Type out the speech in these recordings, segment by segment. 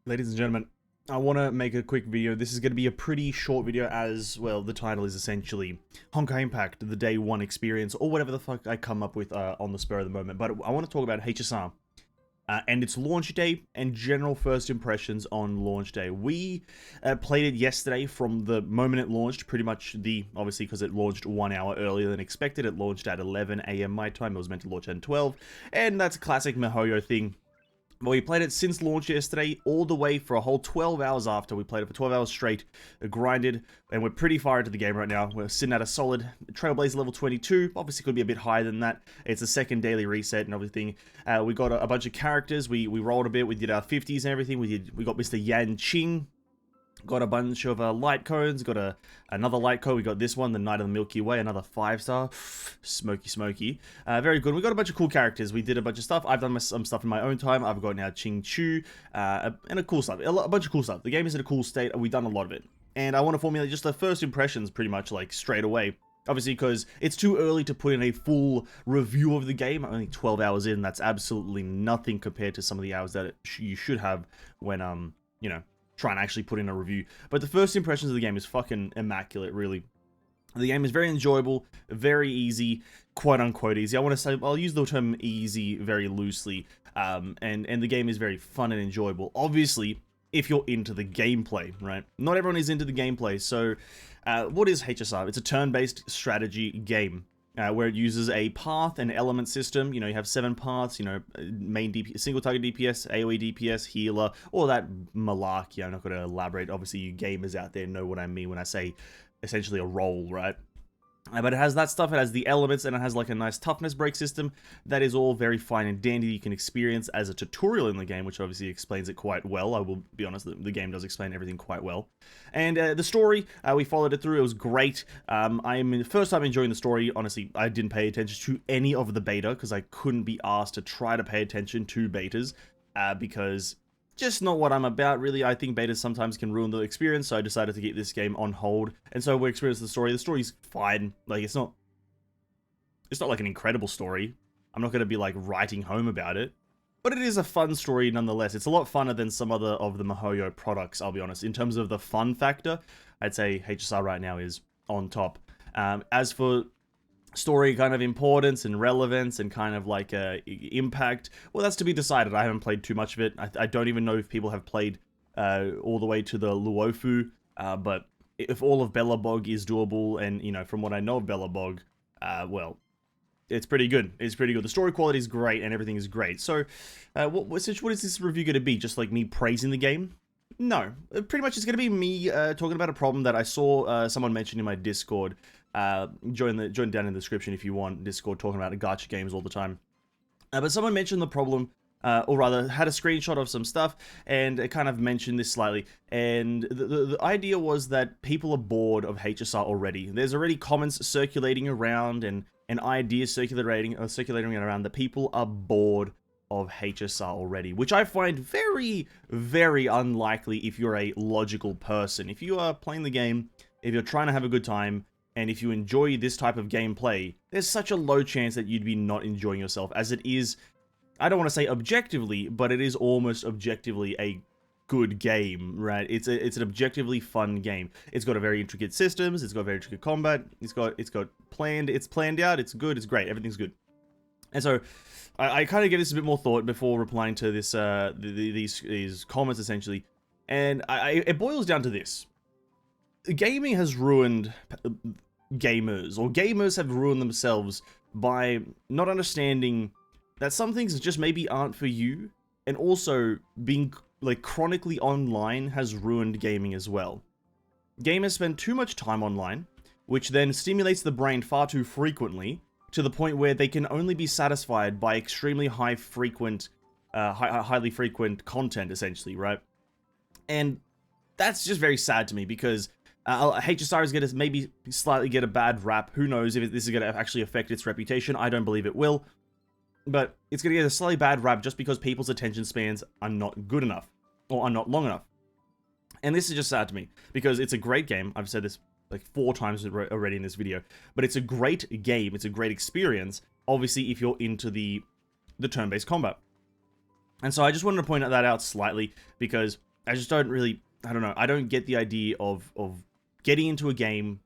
Ladies and gentlemen, I want to make a quick video. This is going to be a pretty short video as, well, the title is essentially Honkai Impact, the day one experience, or whatever the fuck I come up with on the spur of the moment. But I want to talk about HSR and its launch day and general first impressions on launch day. We played it yesterday from the moment it launched, pretty much obviously because it launched 1 hour earlier than expected. It launched at 11 AM my time. It was meant to launch at 12, and that's a classic miHoYo thing. But we played it since launch yesterday, all the way for a whole 12 hours after. We played it for 12 hours straight, grinded, and we're pretty far into the game right now. We're sitting at a solid Trailblazer level 22. Obviously, could be a bit higher than that. It's a second daily reset and everything. We got a bunch of characters. We rolled a bit. We did our 50s and everything. We got Mr. Yan Qing. Got a bunch of light codes, got another light code, we got this one, the Knight of the Milky Way, another 5-star, smoky, very good. We got a bunch of cool characters, we did a bunch of stuff, I've done some stuff in my own time, I've got now Ching Chu, and a cool stuff, a bunch of cool stuff. The game is in a cool state, we've done a lot of it, and I want to formulate just the first impressions pretty much like straight away. Obviously, because it's too early to put in a full review of the game. Only 12 hours in, that's absolutely nothing compared to some of the hours that you should have when, you know, try and actually put in a review. But the first impressions of the game is fucking immaculate, really. The game is very enjoyable, very easy, quote unquote easy. I want to say, I'll use the term easy very loosely, and the game is very fun and enjoyable. Obviously, if you're into the gameplay, right? Not everyone is into the gameplay, so what is HSR? It's a turn-based strategy game. Where it uses a path and element system. You know, you have 7 paths, you know, main DPS, single target DPS, AoE DPS, healer, all that malarkey. I'm not going to elaborate. Obviously, you gamers out there know what I mean when I say essentially a role, right? But it has that stuff, it has the elements, and it has like a nice toughness break system that is all very fine and dandy. You can experience as a tutorial in the game, which obviously explains it quite well. I will be honest, the game does explain everything quite well. And the story, we followed it through, it was great. I'm the first time enjoying the story. Honestly, I didn't pay attention to any of the beta, because I couldn't be asked to try to pay attention to betas, because just not what I'm about, really. I think betas sometimes can ruin the experience, so I decided to get this game on hold. And so we're experiencing the story. The story's fine. Like, it's not like an incredible story. I'm not going to be, like, writing home about it. But it is a fun story nonetheless. It's a lot funner than some other of the miHoYo products, I'll be honest. In terms of the fun factor, I'd say HSR right now is on top. As for story kind of importance and relevance and kind of like impact, well, that's to be decided. I haven't played too much of it. I don't even know if people have played all the way to the Luofu, but if all of Belobog is doable, and you know, from what I know of Belobog, well, it's pretty good. It's pretty good. The story quality is great and everything is great. So what is this review going to be? Just like me praising the game? No, pretty much it's going to be me talking about a problem that I saw someone mention in my Discord. Join down in the description if you want. Discord talking about gacha games all the time. But someone mentioned the problem, or rather had a screenshot of some stuff, and it kind of mentioned this slightly. And the idea was that people are bored of HSR already. There's already comments circulating around and ideas circulating around that people are bored of HSR already, which I find very, very unlikely if you're a logical person. If you are playing the game, if you're trying to have a good time, and if you enjoy this type of gameplay, there's such a low chance that you'd be not enjoying yourself, as it is, I don't want to say objectively, but it is almost objectively a good game, right? It's an objectively fun game. It's got a very intricate systems, it's got very intricate combat, it's planned out, it's good, it's great, everything's good. And so, I kind of gave this a bit more thought before replying to this, these comments, essentially, and it boils down to this. Gaming has ruined gamers, or gamers have ruined themselves by not understanding that some things just maybe aren't for you, and also being like chronically online has ruined gaming as well. Gamers spend too much time online, which then stimulates the brain far too frequently, to the point where they can only be satisfied by extremely highly frequent content, essentially, right? And that's just very sad to me, because HSR is going to maybe slightly get a bad rap. Who knows if this is going to actually affect its reputation. I don't believe it will. But it's going to get a slightly bad rap just because people's attention spans are not good enough, or are not long enough. And this is just sad to me, because it's a great game. I've said this like 4 times already in this video. But it's a great game. It's a great experience, obviously, if you're into the turn-based combat. And so I just wanted to point that out slightly, because I just don't really, I don't know, I don't get the idea of getting into a game,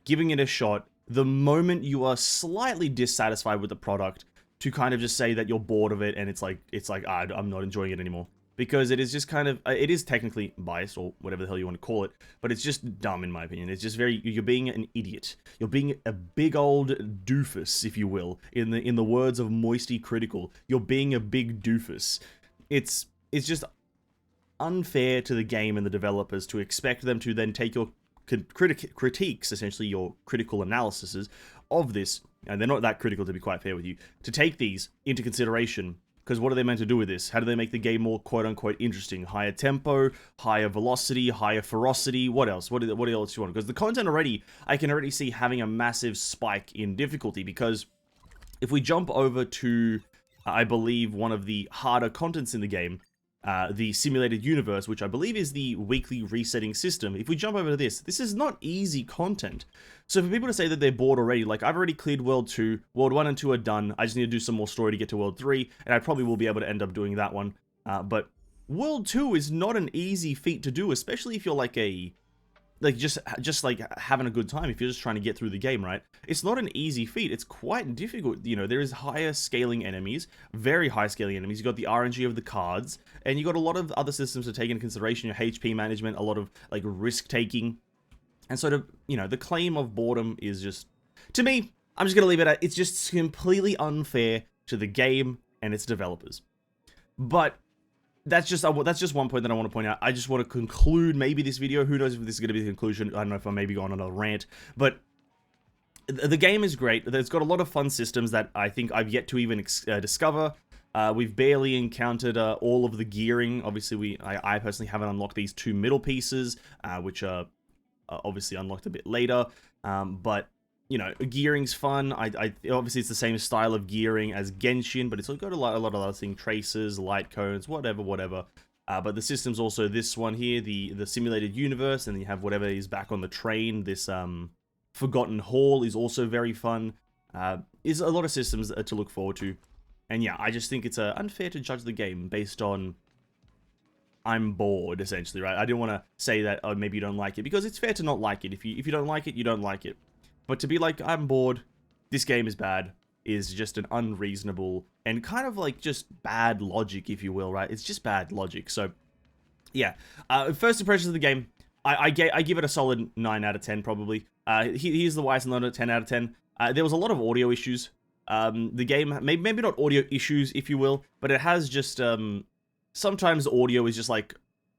giving it a shot, the moment you are slightly dissatisfied with the product, to kind of just say that you're bored of it, and it's like, I'm not enjoying it anymore. Because it is just kind of, it is technically biased, or whatever the hell you want to call it, but it's just dumb in my opinion. It's just very, you're being an idiot. You're being a big old doofus, if you will, in the words of Moisty Critical. You're being a big doofus. It's just unfair to the game and the developers to expect them to then take your critiques, essentially your critical analyses of this, and they're not that critical to be quite fair with you, to take these into consideration. Because what are they meant to do with this? How do they make the game more quote-unquote interesting? Higher tempo, higher velocity, higher ferocity, what else? What else do you want? Because the content already, I can already see having a massive spike in difficulty, because if we jump over to, I believe, one of the harder contents in the game, the simulated universe, which I believe is the weekly resetting system. If we jump over to this is not easy content. So for people to say that they're bored already, like, I've already cleared World 2, World 1 and 2 are done, I just need to do some more story to get to World 3, and I probably will be able to end up doing that one. But World 2 is not an easy feat to do, especially if you're like just like having a good time, if you're just trying to get through the game, right? It's not an easy feat. It's quite difficult. You know, there is higher scaling enemies, very high scaling enemies. You got the RNG of the cards, and you got a lot of other systems to take into consideration, your HP management, a lot of like risk taking. And sort of, you know, the claim of boredom is just, to me, I'm just gonna leave it at, it's just completely unfair to the game and its developers. But that's just one point that I want to point out. I just want to conclude maybe this video. Who knows if this is going to be the conclusion. I don't know if I maybe go on another rant. But the game is great. It's got a lot of fun systems that I think I've yet to even discover. We've barely encountered all of the gearing. Obviously, I personally haven't unlocked these two middle pieces, which are obviously unlocked a bit later. But you know, gearing's fun. Obviously it's the same style of gearing as Genshin, but it's got a lot of other things, traces, light cones, whatever. But the system's also this one here, the simulated universe, and then you have whatever is back on the train. This Forgotten Hall is also very fun. Is a lot of systems to look forward to. And yeah, I just think it's unfair to judge the game based on I'm bored, essentially, right? I didn't want to say that, oh, maybe you don't like it, because it's fair to not like it. If you don't like it, you don't like it. But to be like, I'm bored, this game is bad, is just an unreasonable and kind of like just bad logic, if you will, right? It's just bad logic. So, yeah. First impressions of the game, I give it a solid 9 out of 10, probably. Here's the why it's not a 10 out of 10. There was a lot of audio issues. The game, maybe not audio issues, if you will, but it has just, sometimes audio is just like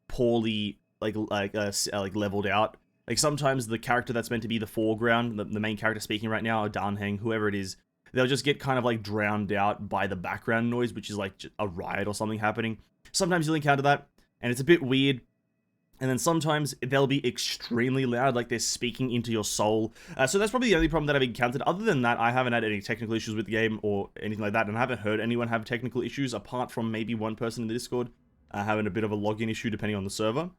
poorly, like leveled out. Like, sometimes the character that's meant to be the foreground, the main character speaking right now, or Danheng, whoever it is, they'll just get kind of, like, drowned out by the background noise, which is, like, a riot or something happening. Sometimes you'll encounter that, and it's a bit weird. And then sometimes they'll be extremely loud, like they're speaking into your soul. So that's probably the only problem that I've encountered. Other than that, I haven't had any technical issues with the game or anything like that, and I haven't heard anyone have technical issues, apart from maybe one person in the Discord having a bit of a login issue depending on the server.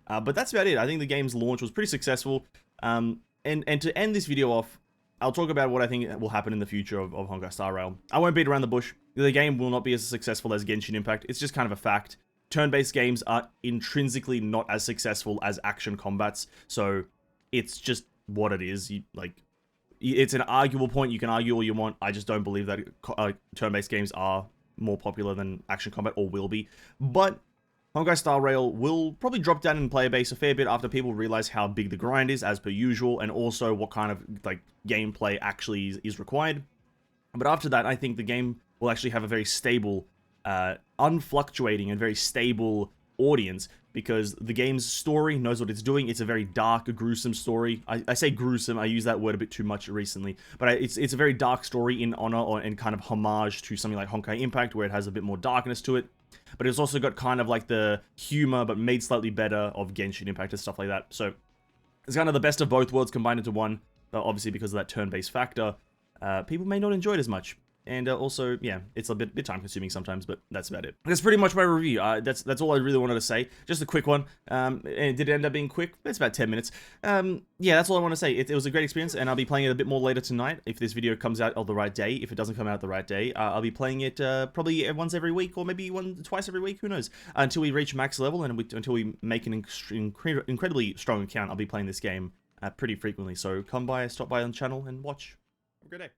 But that's about it. I think the game's launch was pretty successful. And to end this video off, I'll talk about what I think will happen in the future of Honkai Star Rail. I won't beat around the bush. The game will not be as successful as Genshin Impact. It's just kind of a fact. Turn-based games are intrinsically not as successful as action combats, so it's just what it is. It's an arguable point. You can argue all you want. I just don't believe that turn-based games are more popular than action combat, or will be. But Honkai Star Rail will probably drop down in player base a fair bit after people realize how big the grind is, as per usual, and also what kind of gameplay actually is required. But after that, I think the game will actually have a very stable, unfluctuating and very stable audience, because the game's story knows what it's doing. It's a very dark, gruesome story. I say gruesome, I use that word a bit too much recently, but it's a very dark story in honor and kind of homage to something like Honkai Impact, where it has a bit more darkness to it. But it's also got kind of like the humor, but made slightly better, of Genshin Impact and stuff like that. So it's kind of the best of both worlds combined into one, obviously because of that turn-based factor. People may not enjoy it as much. And also, yeah, it's a bit time consuming sometimes, but that's about it. That's pretty much my review. That's all I really wanted to say. Just a quick one. And it did end up being quick. It's about 10 minutes. Yeah, that's all I want to say. It was a great experience, and I'll be playing it a bit more later tonight if this video comes out on the right day. If it doesn't come out the right day, I'll be playing it probably once every week, or maybe twice every week. Who knows? Until we reach max level and until we make an incredibly strong account, I'll be playing this game pretty frequently. So come by, stop by on the channel and watch. Have a great day.